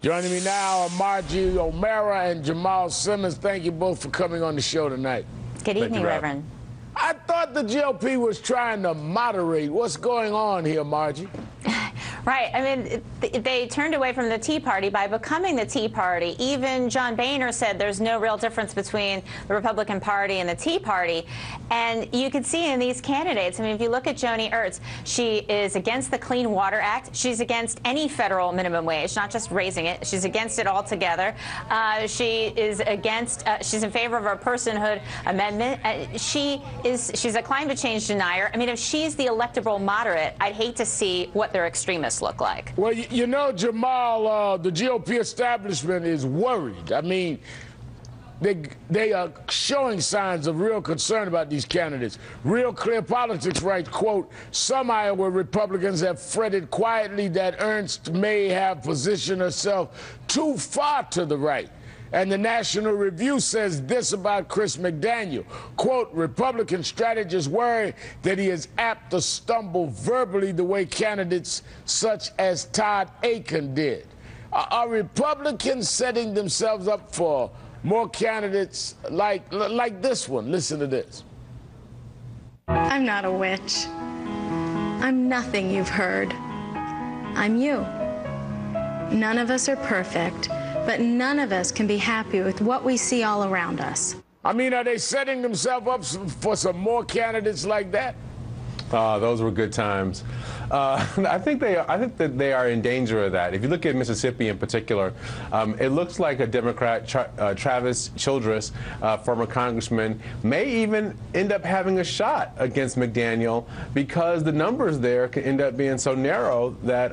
Joining me now are Margie Omero and Jamal Simmons. Thank you both for coming on the show tonight. Good evening, Reverend. I thought the GOP was trying to moderate. What's going on here, Margie? Right. I mean, they turned away from the Tea Party by becoming the Tea Party. Even John Boehner said there's no real difference between the Republican Party and the Tea Party. And you can see in these candidates, I mean, if you look at Joni Ernst, she is against the Clean Water Act. She's against any federal minimum wage, not just raising it. She's against it altogether. She is against, she's in favor of a personhood amendment. She's a climate change denier. I mean, if she's the electable moderate, I'd hate to see what their extremists look like. Well, you know, Jamal, the GOP establishment is worried. I mean, they are showing signs of real concern about these candidates. Real Clear Politics writes, quote, some Iowa Republicans have fretted quietly that Ernst may have positioned herself too far to the right. And the National Review says this about Chris McDaniel. Quote, Republican strategists worry that he is apt to stumble verbally the way candidates such as Todd Akin did. Are Republicans setting themselves up for more candidates like this one? Listen to this. I'm not a witch. I'm nothing you've heard. I'm you. None of us are perfect. But none of us can be happy with what we see all around us. I mean, are they setting themselves up for some more candidates like that? Those were good times. I think that they are in danger of that. If you look at Mississippi in particular, it looks like a Democrat, Travis Childress, former congressman, may even end up having a shot against McDaniel because the numbers there can end up being so narrow that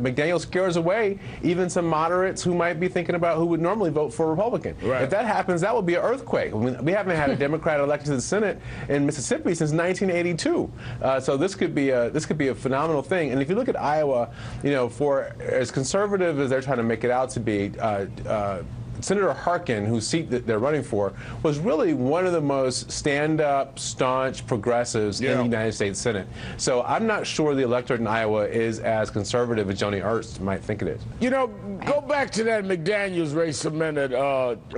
McDaniel scares away even some moderates who might be thinking about who would normally vote for a Republican. Right. If that happens, that would be an earthquake. I mean, we haven't had a Democrat elected to the Senate in Mississippi since 1982. So this could be a phenomenal thing. And if you look at Iowa, you know, for as conservative as they're trying to make it out to be, Senator Harkin, whose seat that they're running for, was really one of the most stand-up, staunch progressives in the United States Senate. So I'm not sure the electorate in Iowa is as conservative as Joni Ernst might think it is. You know, go back to that McDaniels race a minute,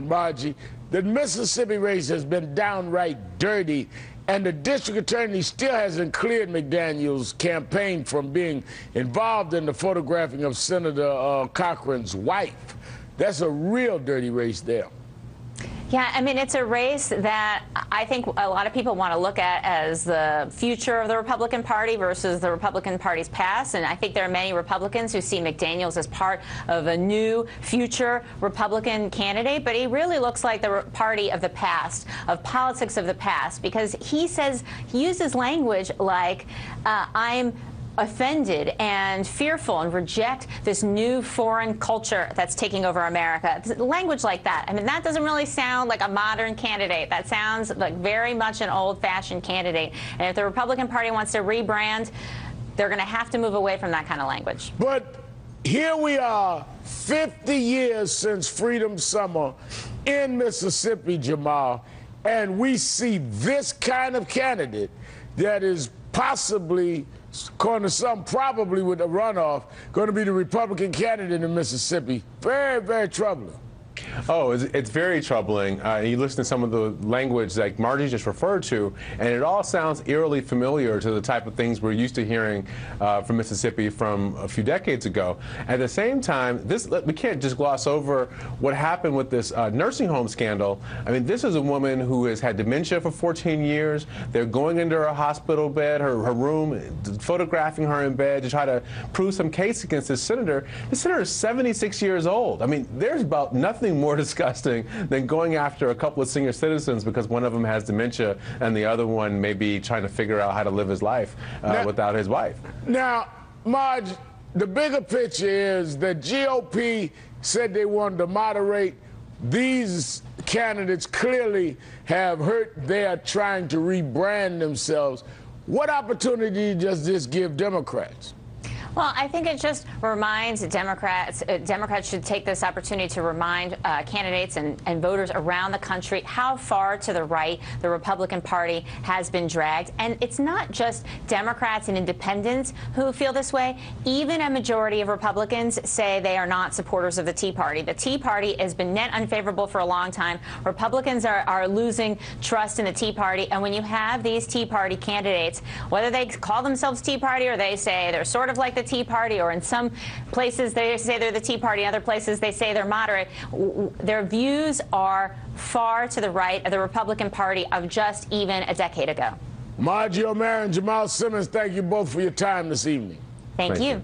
Margie. The Mississippi race has been downright dirty, and the district attorney still hasn't cleared McDaniel's campaign from being involved in the photographing of Senator Cochran's wife. That's a real dirty race there. Yeah, I mean, it's a race that I think a lot of people want to look at as the future of the Republican Party versus the Republican Party's past. And I think there are many Republicans who see McDaniels as part of a new future Republican candidate. But he really looks like the party of the past, of politics of the past, because he uses language like, I'm offended and fearful and reject this new foreign culture that's taking over America. Language like that. I mean, that doesn't really sound like a modern candidate. That sounds like very much an old-fashioned candidate. And if the Republican Party wants to rebrand, they're going to have to move away from that kind of language. But here we are, 50 years since Freedom Summer in Mississippi, Jamal, and we see this kind of candidate that is possibly, according to some, probably with a runoff, going to be the Republican candidate in Mississippi. Very, very troubling. Oh, it's very troubling. You listen to some of the language like Margie just referred to, and it all sounds eerily familiar to the type of things we're used to hearing from Mississippi from a few decades ago. At the same time, we can't just gloss over what happened with this nursing home scandal. I mean, this is a woman who has had dementia for 14 years. They're going into her hospital bed, her room, photographing her in bed to try to prove some case against this senator. This senator is 76 years old. I mean, there's about nothing more disgusting than going after a couple of senior citizens because one of them has dementia and the other one may be trying to figure out how to live his life without his wife. Now, Marge, the bigger picture is that GOP said they wanted to moderate. These candidates clearly have hurt. They are trying to rebrand themselves. What opportunity does this give Democrats? Well, I think it just reminds Democrats should take this opportunity to remind candidates and voters around the country how far to the right the Republican Party has been dragged. And it's not just Democrats and independents who feel this way. Even a majority of Republicans say they are not supporters of the Tea Party. The Tea Party has been net unfavorable for a long time. Republicans are losing trust in the Tea Party. And when you have these Tea Party candidates, whether they call themselves Tea Party or they say they're sort of like the Tea Party, or in some places they say they're the Tea Party, in other places they say they're moderate, their views are far to the right of the Republican Party of just even a decade ago. Margie Omero and Jamal Simmons, thank you both for your time this evening. Thank you.